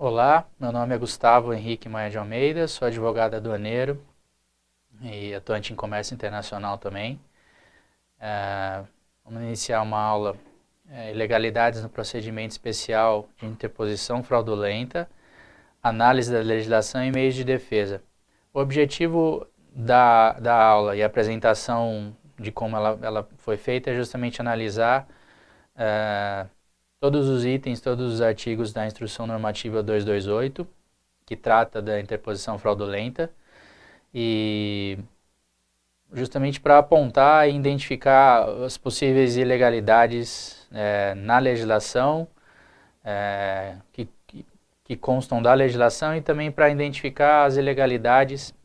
Olá, meu nome é Gustavo Henrique Maia de Almeida, sou advogado aduaneiro e atuante em comércio internacional também. Vamos iniciar uma aula Ilegalidades no procedimento especial de interposição fraudulenta, análise da legislação e meios de defesa. O objetivo da aula e a apresentação de como ela foi feita é justamente analisar todos os itens, todos os artigos da Instrução Normativa 228, que trata da interposição fraudulenta, e justamente para apontar e identificar as possíveis ilegalidades na legislação, que constam da legislação, e também para identificar as ilegalidades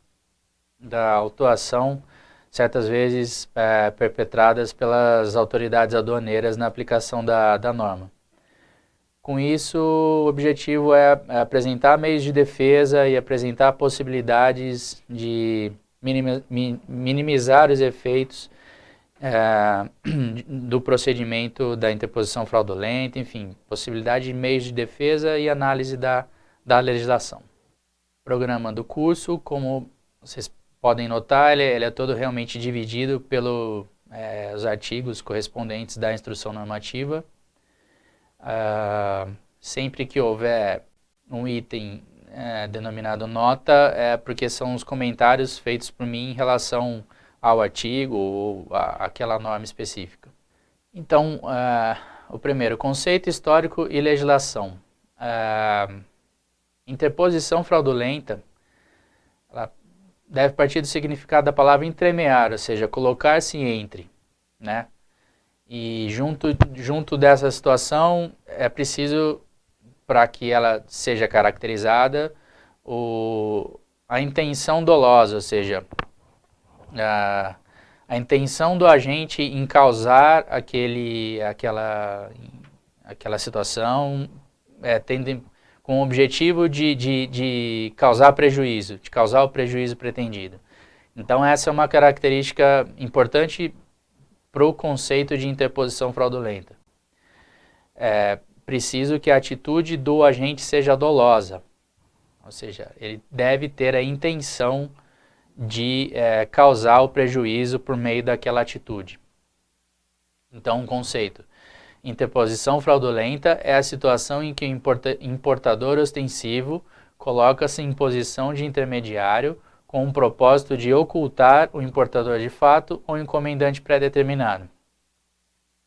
da autuação, certas vezes perpetradas pelas autoridades aduaneiras na aplicação da norma. Com isso, o objetivo é apresentar meios de defesa e apresentar possibilidades de minimizar os efeitos do procedimento da interposição fraudulenta, enfim, possibilidade de meios de defesa e análise da legislação. O programa do curso, como vocês podem notar, ele é todo realmente dividido pelos artigos correspondentes da instrução normativa. Sempre que houver um item denominado nota, é porque são os comentários feitos por mim em relação ao artigo ou àquela norma específica. Então, o primeiro, conceito histórico e legislação. Interposição fraudulenta, ela deve partir do significado da palavra entremear, ou seja, colocar-se entre, né? E junto dessa situação é preciso, para que ela seja caracterizada, a intenção dolosa, ou seja, a intenção do agente em causar aquela situação, tendo com o objetivo de causar prejuízo, de causar o prejuízo pretendido. Então essa é uma característica importante para o conceito de interposição fraudulenta. É preciso que a atitude do agente seja dolosa, ou seja, ele deve ter a intenção de causar o prejuízo por meio daquela atitude. Então, um conceito. Interposição fraudulenta é a situação em que o importador ostensivo coloca-se em posição de intermediário com o propósito de ocultar o importador de fato ou encomendante pré-determinado,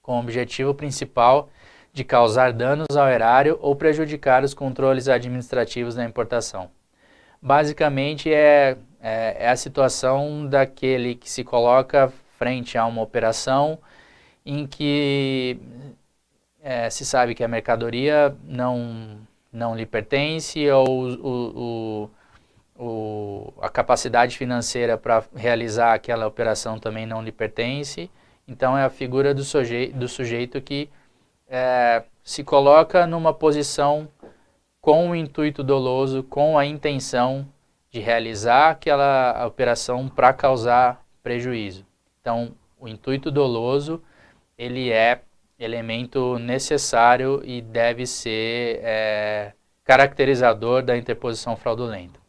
com o objetivo principal de causar danos ao erário ou prejudicar os controles administrativos da importação. Basicamente é a situação daquele que se coloca frente a uma operação em que se sabe que a mercadoria não lhe pertence ou a capacidade financeira para realizar aquela operação também não lhe pertence. Então é a figura do sujeito que se coloca numa posição com o intuito doloso, com a intenção de realizar aquela operação para causar prejuízo. Então o intuito doloso, ele é elemento necessário e deve ser caracterizador da interposição fraudulenta.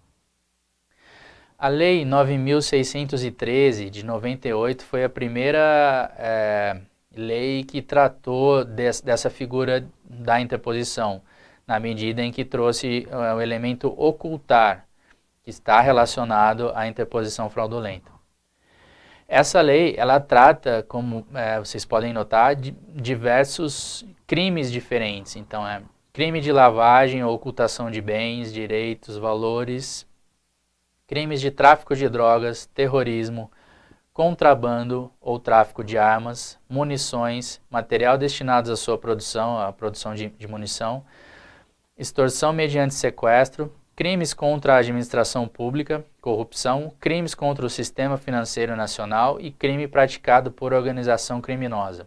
A Lei 9.613, de 98, foi a primeira lei que tratou dessa figura da interposição, na medida em que trouxe o elemento ocultar, que está relacionado à interposição fraudulenta. Essa lei, ela trata, como vocês podem notar, de diversos crimes diferentes. Então, crime de lavagem ou ocultação de bens, direitos, valores, crimes de tráfico de drogas, terrorismo, contrabando ou tráfico de armas, munições, material destinados à sua produção, à produção de munição, extorsão mediante sequestro, crimes contra a administração pública, corrupção, crimes contra o sistema financeiro nacional e crime praticado por organização criminosa.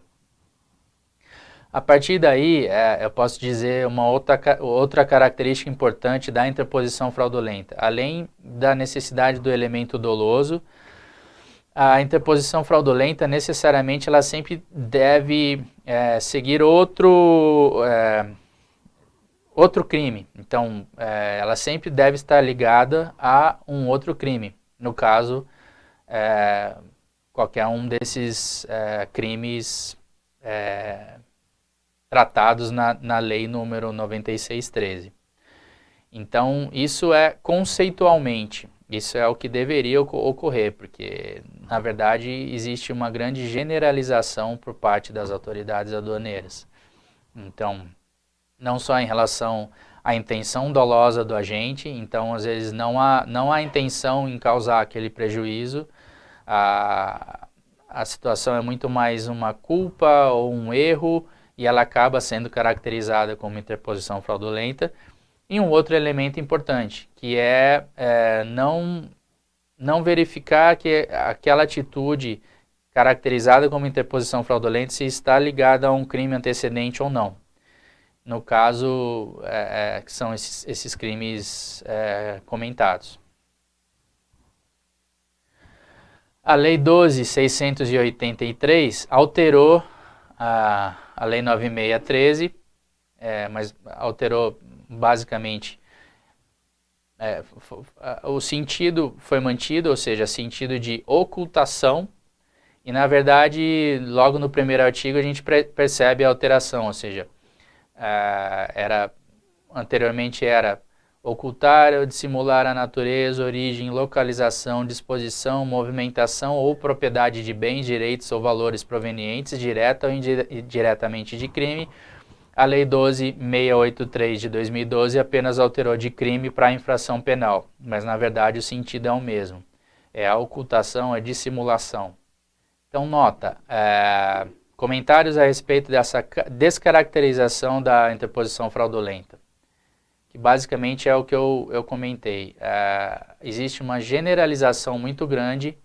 A partir daí, eu posso dizer uma outra característica importante da interposição fraudulenta. Além da necessidade do elemento doloso, a interposição fraudulenta, necessariamente, ela sempre deve seguir outro crime. Então, ela sempre deve estar ligada a um outro crime. No caso, qualquer um desses crimes tratados na lei número 9613. Então, isso é conceitualmente, isso é o que deveria ocorrer, porque, na verdade, existe uma grande generalização por parte das autoridades aduaneiras. Então, não só em relação à intenção dolosa do agente, então, às vezes, não há intenção em causar aquele prejuízo, a situação é muito mais uma culpa ou um erro, e ela acaba sendo caracterizada como interposição fraudulenta. E um outro elemento importante, que não verificar que aquela atitude caracterizada como interposição fraudulenta se está ligada a um crime antecedente ou não. No caso, que são esses crimes comentados. A Lei 12.683 alterou a Lei 9613, mas alterou basicamente, o sentido foi mantido, ou seja, sentido de ocultação, e na verdade, logo no primeiro artigo a gente percebe a alteração, ou seja, anteriormente era ocultar ou dissimular a natureza, origem, localização, disposição, movimentação ou propriedade de bens, direitos ou valores provenientes, direta ou indiretamente de crime. A Lei 12.683 de 2012 apenas alterou de crime para infração penal, mas na verdade o sentido é o mesmo. É a ocultação, a dissimulação. Então nota, comentários a respeito dessa descaracterização da interposição fraudulenta, que basicamente é o que eu comentei. Existe uma generalização muito grande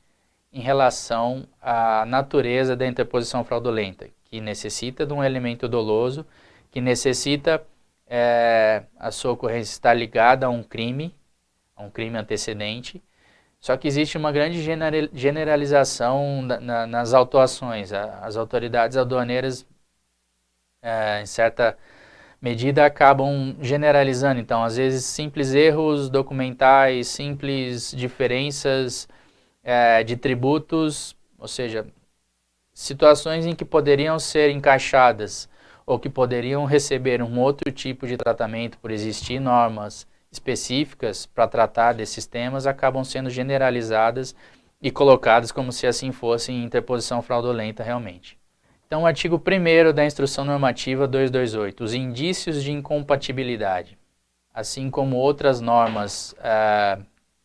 em relação à natureza da interposição fraudulenta, que necessita de um elemento doloso, que necessita a sua ocorrência estar ligada a um crime antecedente, só que existe uma grande generalização nas autuações. As autoridades aduaneiras, em certa medida, acabam generalizando. Então, às vezes, simples erros documentais, simples diferenças de tributos, ou seja, situações em que poderiam ser encaixadas ou que poderiam receber um outro tipo de tratamento por existir normas específicas para tratar desses temas, acabam sendo generalizadas e colocadas como se assim fosse em interposição fraudulenta realmente. Então, o artigo 1º da Instrução Normativa 228, os indícios de incompatibilidade, assim como outras normas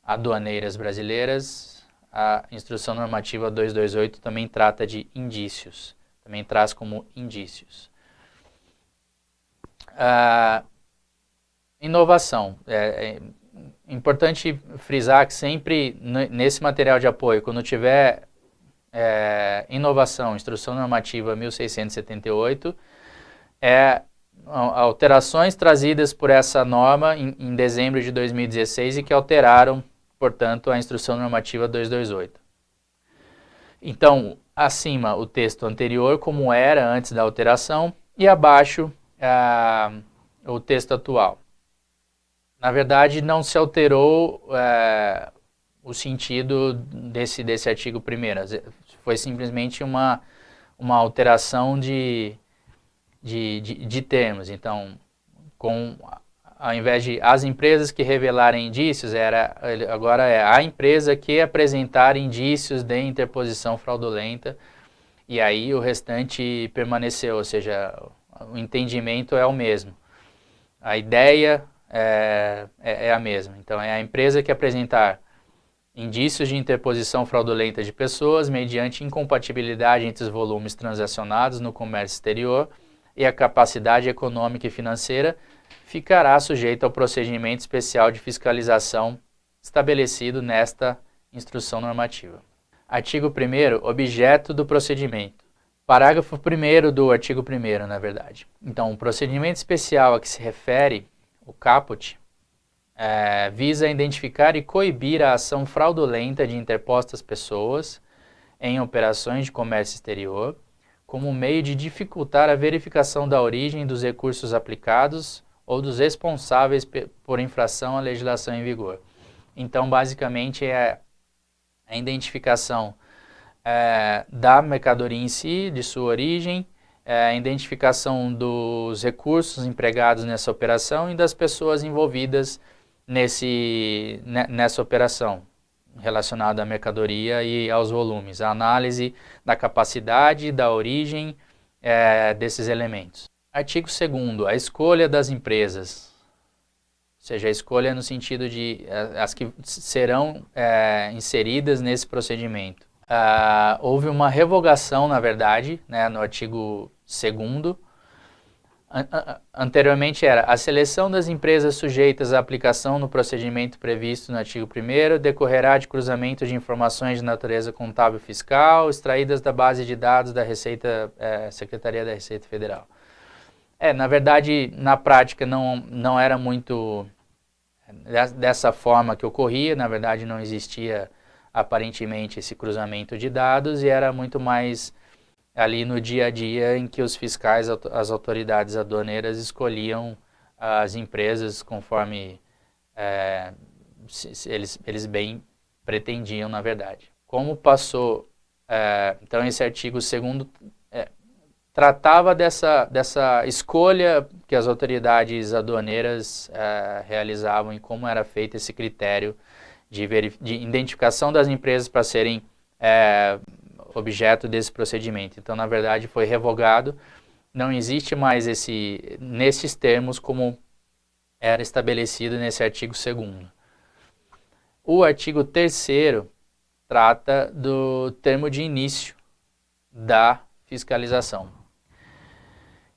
aduaneiras brasileiras, a Instrução Normativa 228 também trata de indícios, também traz como indícios. Inovação. É importante frisar que sempre nesse material de apoio, quando tiver inovação, Instrução Normativa 1678, alterações trazidas por essa norma em dezembro de 2016 e que alteraram, portanto, a Instrução Normativa 228. Então, acima o texto anterior, como era antes da alteração, e abaixo o texto atual. Na verdade, não se alterou o sentido desse artigo 1º. Foi simplesmente uma alteração de termos. Então, ao invés de as empresas que revelarem indícios, agora a empresa que apresentar indícios de interposição fraudulenta, e aí o restante permaneceu, ou seja, o entendimento é o mesmo. A ideia é a mesma. Então, é a empresa que apresentar indícios de interposição fraudulenta de pessoas mediante incompatibilidade entre os volumes transacionados no comércio exterior e a capacidade econômica e financeira, ficará sujeita ao procedimento especial de fiscalização estabelecido nesta instrução normativa. Artigo 1º, objeto do procedimento. Parágrafo 1º do artigo 1º, na verdade. Então, o procedimento especial a que se refere o caput visa identificar e coibir a ação fraudulenta de interpostas pessoas em operações de comércio exterior, como meio de dificultar a verificação da origem dos recursos aplicados ou dos responsáveis por infração à legislação em vigor. Então, basicamente, é a identificação da mercadoria em si, de sua origem, a identificação dos recursos empregados nessa operação e das pessoas envolvidas nessa operação relacionada à mercadoria e aos volumes, a análise da capacidade, da origem desses elementos. Artigo 2º, a escolha das empresas, ou seja, a escolha no sentido de as que serão inseridas nesse procedimento. Houve uma revogação, na verdade, né, no artigo 2º. Anteriormente era a seleção das empresas sujeitas à aplicação no procedimento previsto no artigo 1º decorrerá de cruzamento de informações de natureza contábil e fiscal extraídas da base de dados da Secretaria da Receita Federal. Na verdade, na prática não era muito dessa forma que ocorria, na verdade não existia aparentemente esse cruzamento de dados e era muito mais ali no dia a dia em que os fiscais, as autoridades aduaneiras escolhiam as empresas conforme eles bem pretendiam, na verdade. Como passou, então esse artigo 2º tratava dessa escolha que as autoridades aduaneiras realizavam e como era feito esse critério de identificação das empresas para serem objeto desse procedimento. Então, na verdade, foi revogado, não existe mais nesses termos como era estabelecido nesse artigo 2º. O artigo 3º trata do termo de início da fiscalização.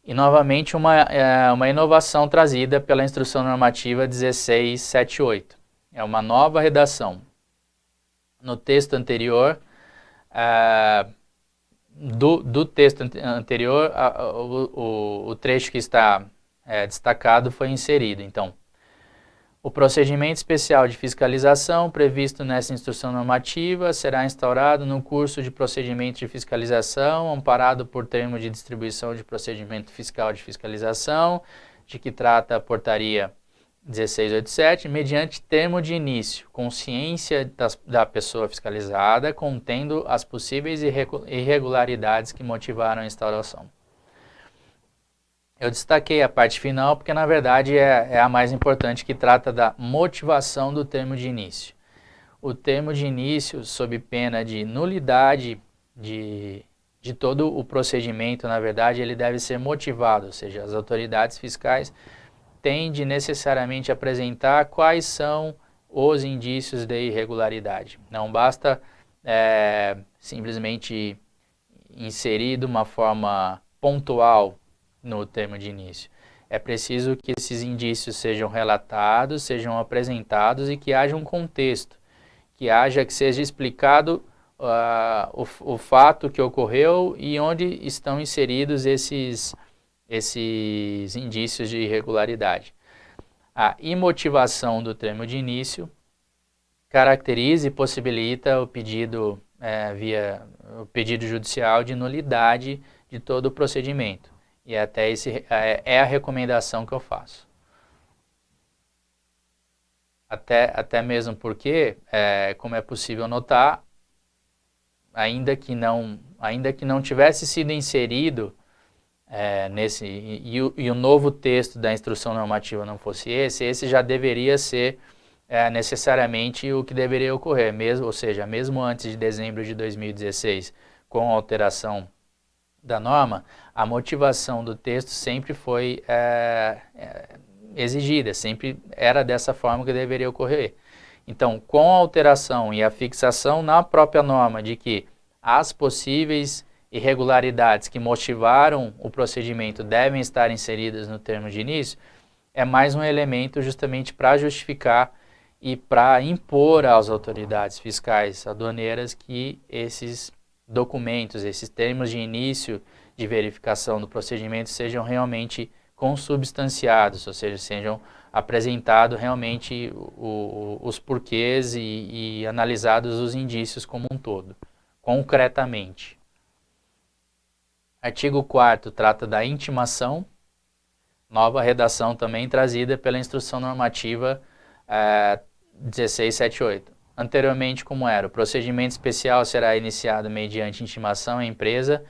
E, novamente, uma inovação trazida pela Instrução Normativa 1678. É uma nova redação. No texto anterior, do texto anterior, o trecho que está destacado foi inserido. Então, o procedimento especial de fiscalização previsto nessa instrução normativa será instaurado no curso de procedimento de fiscalização, amparado por termo de distribuição de procedimento fiscal de fiscalização, de que trata a portaria 1687, mediante termo de início, com ciência da pessoa fiscalizada, contendo as possíveis irregularidades que motivaram a instauração. Eu destaquei a parte final porque, na verdade, é a mais importante, que trata da motivação do termo de início. O termo de início, sob pena de nulidade de todo o procedimento, na verdade, ele deve ser motivado, ou seja, as autoridades fiscais têm de necessariamente apresentar quais são os indícios de irregularidade. Não basta simplesmente inserir de uma forma pontual no termo de início. É preciso que esses indícios sejam relatados, sejam apresentados e que haja um contexto, que seja explicado o fato que ocorreu e onde estão inseridos esses indícios de irregularidade. A imotivação do termo de início caracteriza e possibilita o pedido via o pedido judicial de nulidade de todo o procedimento. E até é a recomendação que eu faço. Até mesmo porque, como é possível notar, ainda que não tivesse sido inserido e o novo texto da instrução normativa não fosse esse já deveria ser necessariamente o que deveria ocorrer, ou seja, mesmo antes de dezembro de 2016, com a alteração da norma, a motivação do texto sempre foi exigida, sempre era dessa forma que deveria ocorrer. Então, com a alteração e a fixação na própria norma de que as possíveis irregularidades que motivaram o procedimento devem estar inseridas no termo de início, é mais um elemento justamente para justificar e para impor às autoridades fiscais aduaneiras que esses documentos, esses termos de início de verificação do procedimento sejam realmente consubstanciados, ou seja, sejam apresentados realmente os porquês e analisados os indícios como um todo, concretamente. Artigo 4º trata da intimação. Nova redação também trazida pela Instrução Normativa 1678. Anteriormente, como era? O procedimento especial será iniciado mediante intimação à empresa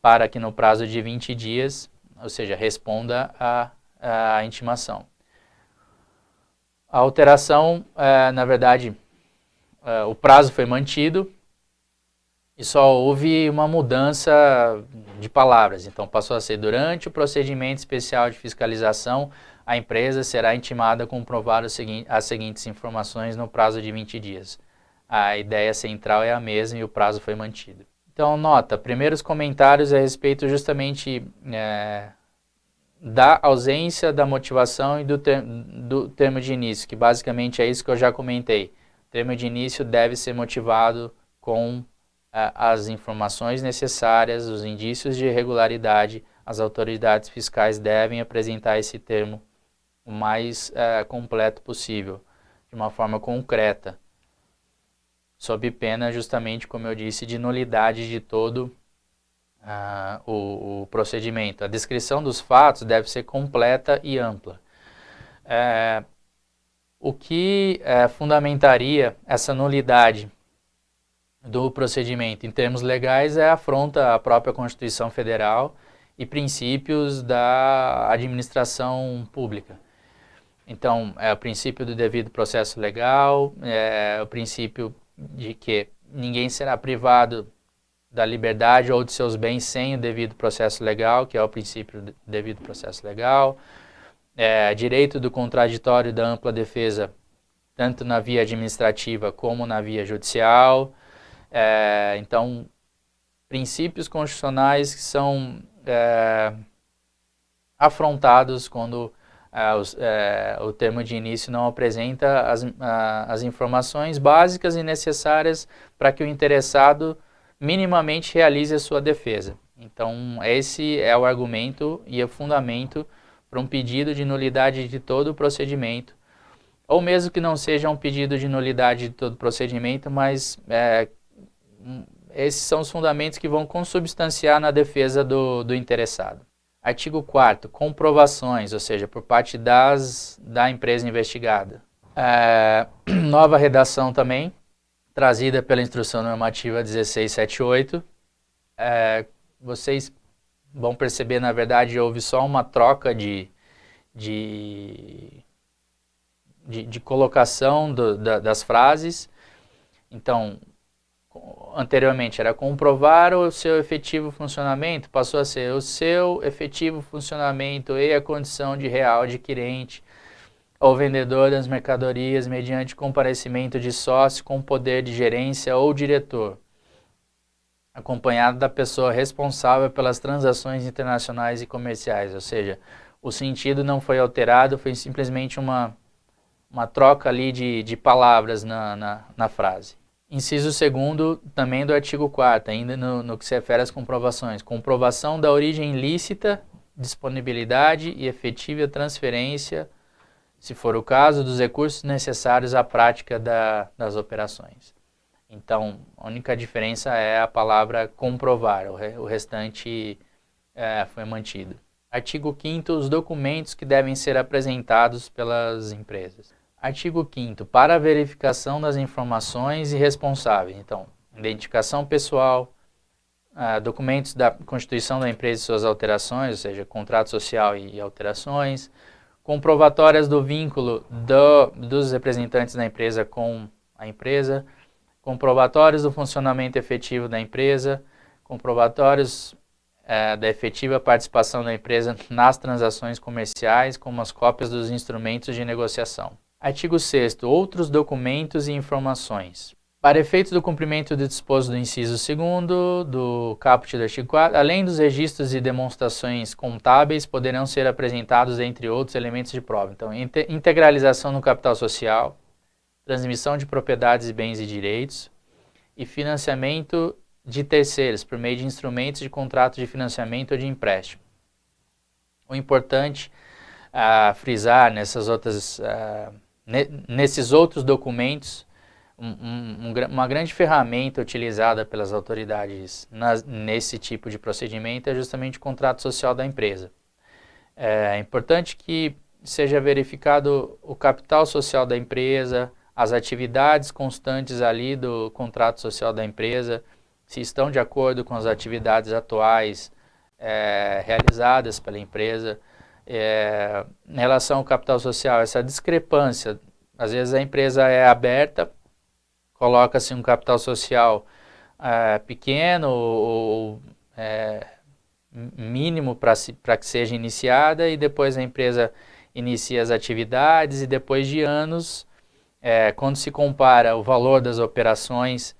para que no prazo de 20 dias, ou seja, responda à intimação. A alteração, na verdade, o prazo foi mantido e só houve uma mudança de palavras. Então, passou a ser: durante o procedimento especial de fiscalização, a empresa será intimada a comprovar as seguintes informações no prazo de 20 dias. A ideia central é a mesma e o prazo foi mantido. Então, nota, primeiros comentários a respeito justamente da ausência da motivação e do termo de início, que basicamente é isso que eu já comentei. O termo de início deve ser motivado com as informações necessárias, os indícios de irregularidade. As autoridades fiscais devem apresentar esse termo o mais completo possível, de uma forma concreta, sob pena, justamente, como eu disse, de nulidade de todo o procedimento. A descrição dos fatos deve ser completa e ampla. O que fundamentaria essa nulidade do procedimento em termos legais é a afronta à própria Constituição Federal e princípios da administração pública. Então, é o princípio do devido processo legal, é o princípio de que ninguém será privado da liberdade ou de seus bens sem o devido processo legal, que é o princípio do devido processo legal, direito do contraditório e da ampla defesa, tanto na via administrativa como na via judicial. Então, princípios constitucionais que são afrontados quando o termo de início não apresenta as informações básicas e necessárias para que o interessado minimamente realize a sua defesa. Então, esse é o argumento e o fundamento para um pedido de nulidade de todo o procedimento, ou mesmo que não seja um pedido de nulidade de todo o procedimento, mas esses são os fundamentos que vão consubstanciar na defesa do interessado. Artigo 4º, comprovações, ou seja, por parte da empresa investigada. Nova redação também, trazida pela Instrução Normativa 1678. Vocês vão perceber, na verdade, houve só uma troca de colocação das frases. Então, anteriormente era comprovar o seu efetivo funcionamento, passou a ser o seu efetivo funcionamento e a condição de real adquirente ou vendedor das mercadorias mediante comparecimento de sócio com poder de gerência ou diretor, acompanhado da pessoa responsável pelas transações internacionais e comerciais. Ou seja, o sentido não foi alterado, foi simplesmente uma troca ali de palavras na frase. Inciso 2º, também do artigo 4º, ainda no que se refere às comprovações. Comprovação da origem lícita, disponibilidade e efetiva transferência, se for o caso, dos recursos necessários à prática das operações. Então, a única diferença é a palavra comprovar, o restante foi mantido. Artigo 5º, os documentos que devem ser apresentados pelas empresas. Artigo 5º, para a verificação das informações e responsáveis. Então, identificação pessoal, documentos da constituição da empresa e suas alterações, ou seja, contrato social e alterações, comprovatórias do vínculo dos representantes da empresa com a empresa, comprovatórios do funcionamento efetivo da empresa, comprovatórios da efetiva participação da empresa nas transações comerciais, como as cópias dos instrumentos de negociação. Artigo 6º, outros documentos e informações. Para efeitos do cumprimento do disposto do inciso 2º do caput do artigo 4º, além dos registros e demonstrações contábeis, poderão ser apresentados, entre outros, elementos de prova. Então, integralização no capital social, transmissão de propriedades, bens e direitos e financiamento de terceiros por meio de instrumentos de contrato de financiamento ou de empréstimo. O importante frisar nesses outros documentos, uma grande ferramenta utilizada pelas autoridades nesse tipo de procedimento é justamente o contrato social da empresa. É importante que seja verificado o capital social da empresa, as atividades constantes ali do contrato social da empresa, se estão de acordo com as atividades atuais realizadas pela empresa. Em relação ao capital social, essa discrepância, às vezes a empresa é aberta, coloca-se um capital social pequeno ou mínimo para que seja iniciada, e depois a empresa inicia as atividades, e depois de anos, quando se compara o valor das operações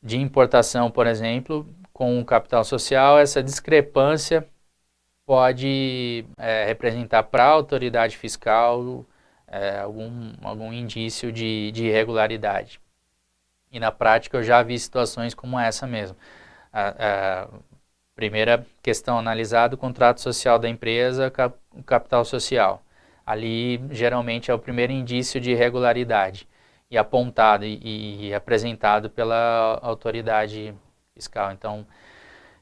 de importação, por exemplo, com o capital social, essa discrepância pode representar para a autoridade fiscal algum indício de irregularidade. E na prática eu já vi situações como essa mesmo. A primeira questão analisada, o contrato social da empresa, o capital social. Ali geralmente é o primeiro indício de irregularidade e apontado e apresentado pela autoridade fiscal. Então,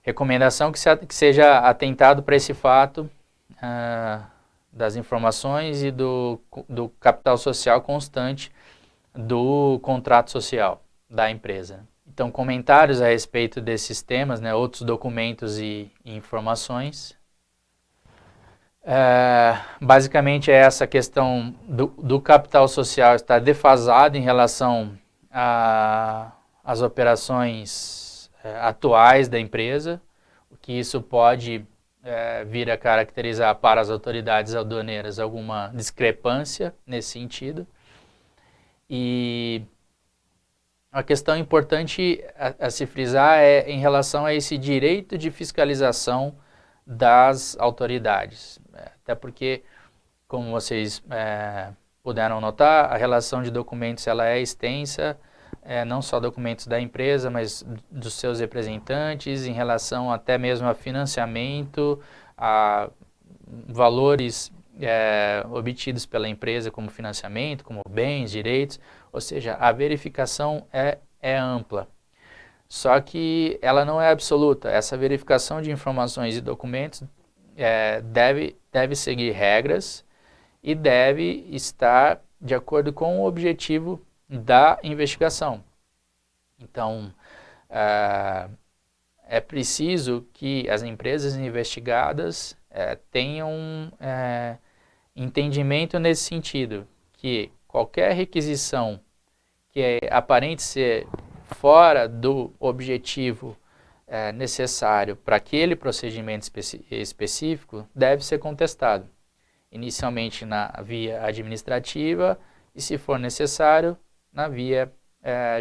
recomendação que seja atentado para esse fato das informações e do capital social constante do contrato social da empresa. Então, comentários a respeito desses temas, né, outros documentos e informações. Basicamente é essa questão do capital social estar defasado em relação às operações atuais da empresa, o que isso pode vir a caracterizar para as autoridades aduaneiras alguma discrepância nesse sentido. E a questão importante a se frisar é em relação a esse direito de fiscalização das autoridades. Até porque, como vocês puderam notar, a relação de documentos ela é extensa, não só documentos da empresa, mas dos seus representantes, em relação até mesmo a financiamento, a valores obtidos pela empresa como financiamento, como bens, direitos, ou seja, a verificação é ampla. Só que ela não é absoluta. Essa verificação de informações e documentos deve seguir regras e deve estar de acordo com o objetivo da investigação. Então, é preciso que as empresas investigadas tenham entendimento nesse sentido, que qualquer requisição que aparente ser fora do objetivo necessário para aquele procedimento específico deve ser contestado, inicialmente na via administrativa e, se for necessário, na via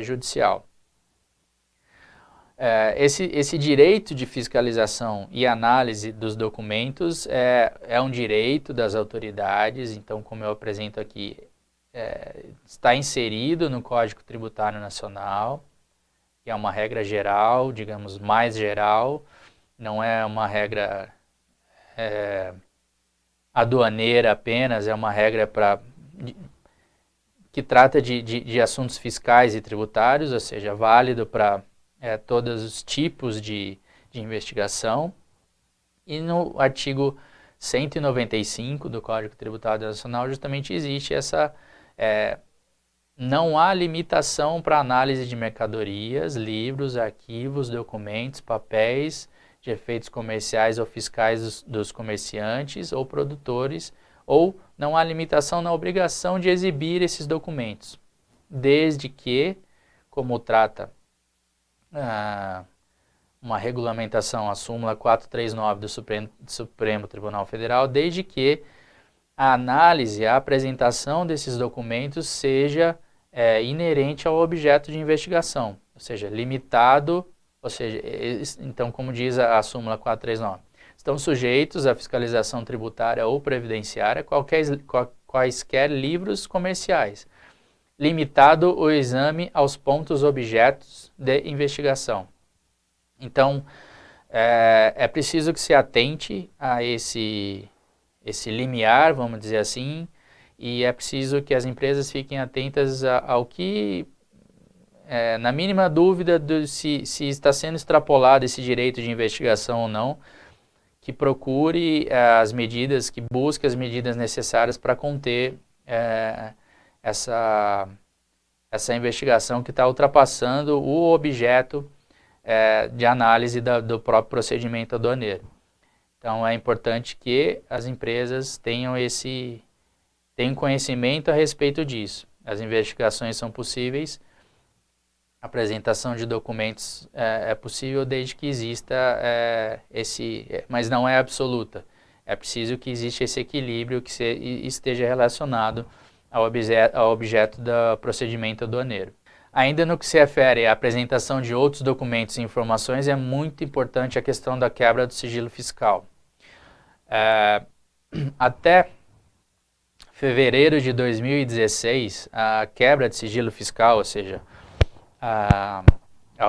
judicial. Esse direito de fiscalização e análise dos documentos é um direito das autoridades, então, como eu apresento aqui, está inserido no Código Tributário Nacional, que é uma regra geral, digamos, mais geral, não é uma regra aduaneira apenas, é uma regra que trata de assuntos fiscais e tributários, ou seja, válido para todos os tipos de investigação. E no artigo 195 do Código Tributário Nacional justamente existe essa... não há limitação para análise de mercadorias, livros, arquivos, documentos, papéis de efeitos comerciais ou fiscais dos comerciantes ou produtores, ou não há limitação na obrigação de exibir esses documentos, desde que, como trata uma regulamentação, a súmula 439 do Supremo Tribunal Federal, desde que a análise, a apresentação desses documentos seja inerente ao objeto de investigação, ou seja, limitado, ou seja, então, como diz a súmula 439, estão sujeitos à fiscalização tributária ou previdenciária quaisquer livros comerciais, limitado o exame aos pontos objetos de investigação. Então, é preciso que se atente a esse limiar, vamos dizer assim, e é preciso que as empresas fiquem atentas ao que, na mínima dúvida se está sendo extrapolado esse direito de investigação ou não, que procure as medidas, que busque as medidas necessárias para conter essa investigação que está ultrapassando o objeto de análise do próprio procedimento aduaneiro. Então, é importante que as empresas tenham conhecimento a respeito disso. As investigações são possíveis, a apresentação de documentos é possível desde que exista mas não é absoluta. É preciso que exista esse equilíbrio que esteja relacionado ao objeto do procedimento aduaneiro. Ainda no que se refere à apresentação de outros documentos e informações, é muito importante a questão da quebra do sigilo fiscal. Até fevereiro de 2016, a quebra de sigilo fiscal, ou seja, a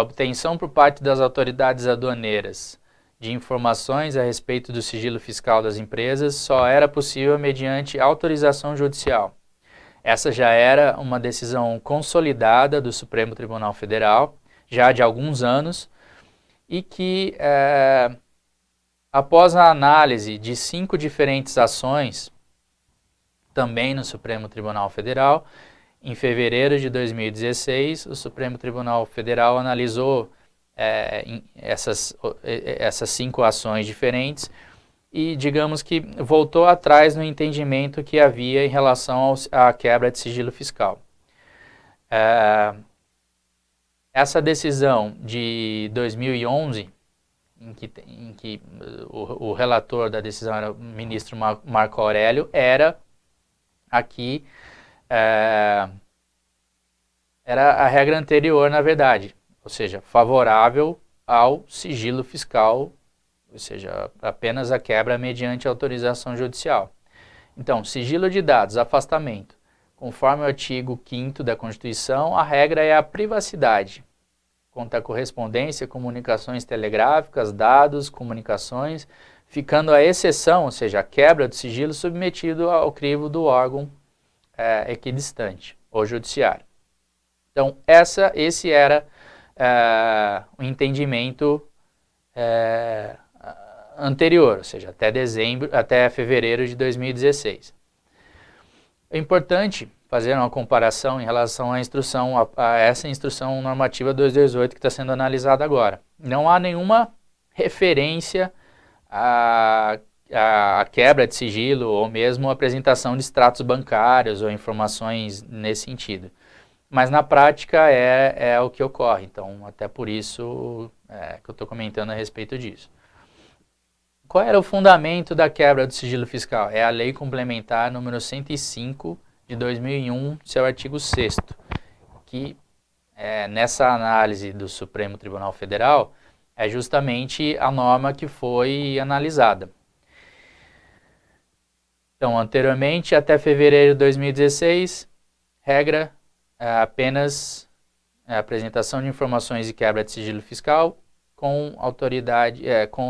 obtenção por parte das autoridades aduaneiras de informações a respeito do sigilo fiscal das empresas só era possível mediante autorização judicial. Essa já era uma decisão consolidada do Supremo Tribunal Federal, já de alguns anos, e que, após a análise de 5 diferentes ações, também no Supremo Tribunal Federal, em fevereiro de 2016, o Supremo Tribunal Federal analisou essas 5 ações diferentes e, digamos que, voltou atrás no entendimento que havia em relação à quebra de sigilo fiscal. Essa decisão de 2011, em que o relator da decisão era o ministro Marco Aurélio, era a regra anterior, na verdade, ou seja, favorável ao sigilo fiscal, ou seja, apenas a quebra mediante autorização judicial. Então, sigilo de dados, afastamento. Conforme o artigo 5º da Constituição, a regra é a privacidade, quanto à correspondência, comunicações telegráficas, dados, comunicações, ficando a exceção, ou seja, a quebra do sigilo submetido ao crivo do órgão equidistante, ou judiciário. Então, esse era o entendimento anterior, ou seja, até fevereiro de 2016. É importante fazer uma comparação em relação à instrução, a essa instrução normativa 228 que está sendo analisada agora. Não há nenhuma referência à quebra de sigilo ou mesmo a apresentação de extratos bancários ou informações nesse sentido. Mas na prática é o que ocorre, então até por isso que eu estou comentando a respeito disso. Qual era o fundamento da quebra do sigilo fiscal? É a Lei Complementar número 105 de 2001, seu artigo 6º, que nessa análise do Supremo Tribunal Federal é justamente a norma que foi analisada. Então, anteriormente, até fevereiro de 2016, regra apenas a apresentação de informações e quebra de sigilo fiscal com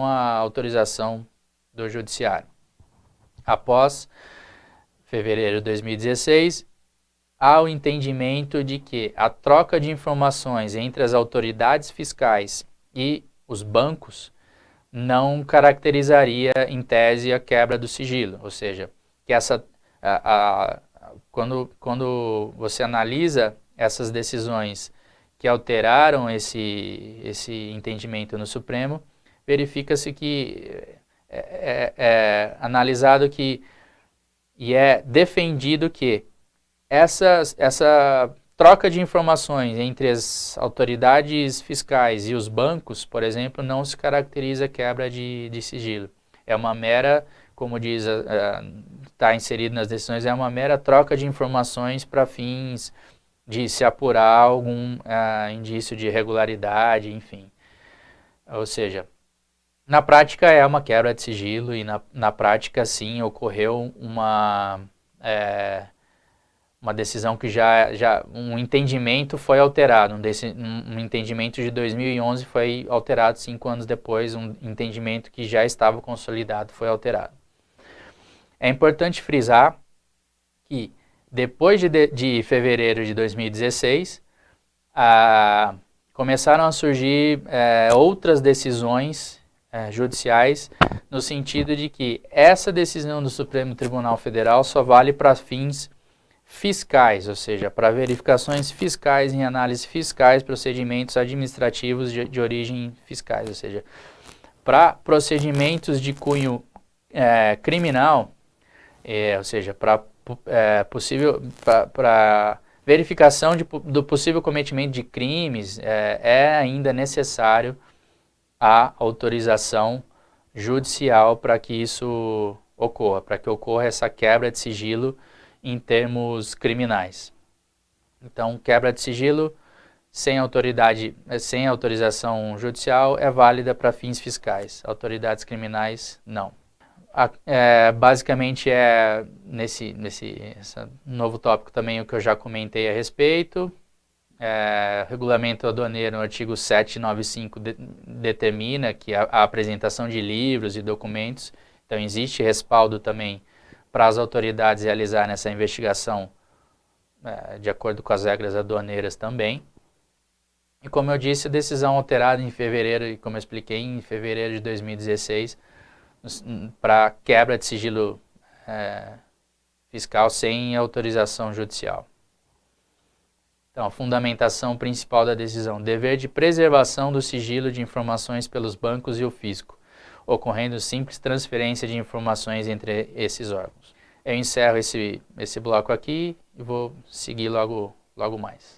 a autorização do judiciário. Após fevereiro de 2016, há o entendimento de que a troca de informações entre as autoridades fiscais e os bancos não caracterizaria, em tese, a quebra do sigilo, ou seja, que quando você analisa essas decisões que alteraram esse entendimento no Supremo, verifica-se que é analisado que e é defendido que essa troca de informações entre as autoridades fiscais e os bancos, por exemplo, não se caracteriza quebra de sigilo. É uma mera, como diz, está inserido nas decisões, é uma mera troca de informações para fins de se apurar algum indício de irregularidade, enfim. Ou seja, na prática é uma quebra de sigilo e na prática sim ocorreu uma decisão que um entendimento foi alterado, um entendimento de 2011 foi alterado 5 anos depois, um entendimento que já estava consolidado foi alterado. É importante frisar que depois de fevereiro de 2016, começaram a surgir outras decisões judiciais, no sentido de que essa decisão do Supremo Tribunal Federal só vale para fins fiscais, ou seja, para verificações fiscais em análises fiscais, procedimentos administrativos de origem fiscais, ou seja, para procedimentos de cunho criminal, ou seja, para verificação do possível cometimento de crimes, é ainda necessário a autorização judicial para que isso ocorra, para que ocorra essa quebra de sigilo em termos criminais. Então, quebra de sigilo sem autorização judicial é válida para fins fiscais. Autoridades criminais, não. Basicamente nesse novo tópico também o que eu já comentei a respeito. Regulamento aduaneiro, no artigo 795, determina que a apresentação de livros e documentos, então existe respaldo também para as autoridades realizarem essa investigação de acordo com as regras aduaneiras também. E como eu disse, a decisão alterada em fevereiro, e como eu expliquei, em fevereiro de 2016, para quebra de sigilo fiscal sem autorização judicial. Então, a fundamentação principal da decisão: dever de preservação do sigilo de informações pelos bancos e o fisco, ocorrendo simples transferência de informações entre esses órgãos. Eu encerro esse bloco aqui e vou seguir logo mais.